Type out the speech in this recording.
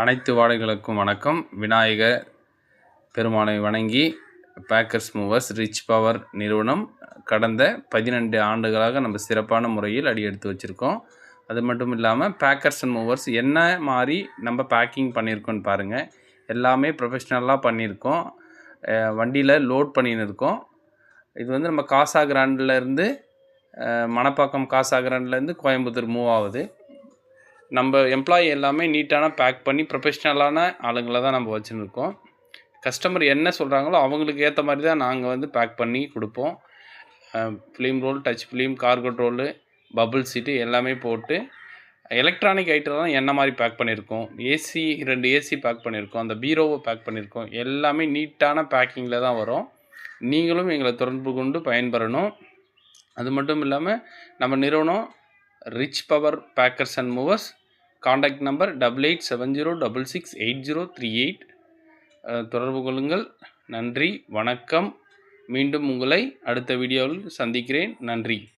அனைத்து வாடிகளுக்கும் வணக்கம். விநாயகர் பெருமானை வணங்கி பேக்கர்ஸ் மூவர்ஸ் ரிச் பவர் நிறுவனம் கடந்த 12 ஆண்டுகளாக நம்ம சிறப்பான முறையில் அடி எடுத்து வச்சுருக்கோம். அது மட்டும் இல்லாமல் பேக்கர்ஸ் அண்ட் மூவர்ஸ் என்ன மாதிரி நம்ம பேக்கிங் பண்ணியிருக்கோன்னு பாருங்கள். எல்லாமே ப்ரொஃபஷ்னலாக பண்ணியிருக்கோம். வண்டியில் லோட் பண்ணின்னு இருக்கோம். இது வந்து நம்ம காசா கிராண்ட்லேருந்து மணப்பாக்கம் காசா கிராண்ட்லேருந்து கோயம்புத்தூர் மூவ் ஆகுது. நம்ம எம்ப்ளாயி எல்லாமே நீட்டான பேக் பண்ணி ப்ரொஃபஷ்னலான ஆளுங்களை தான் நம்ம வச்சுருக்கோம். கஸ்டமர் என்ன சொல்கிறாங்களோ அவங்களுக்கு ஏற்ற மாதிரி தான் நாங்கள் வந்து பேக் பண்ணி கொடுப்போம். ஃபிலிம் ரோல், டச் ஃபிலிம், கார்கட் ரோலு, பபுள் சீட்டு எல்லாமே போட்டு எலக்ட்ரானிக் ஐட்டம்லாம் என்ன மாதிரி பேக் பண்ணியிருக்கோம். ஏசி 2 ஏசி பேக் பண்ணியிருக்கோம். அந்த பீரோவை பேக் பண்ணியிருக்கோம். எல்லாமே நீட்டான பேக்கிங்கில் தான் வரும். நீங்களும் எங்களை தொடர்பு கொண்டு பயன்பெறணும். அது மட்டும் இல்லாமல் நம்ம நிறுவனம் Rich Power Packers and Movers. Contact number 8870668038. தொடர்பு கொள்ளுங்கள். நன்றி, வணக்கம். மீண்டும் உங்களை அடுத்த வீடியோவில் சந்திக்கிறேன். நன்றி.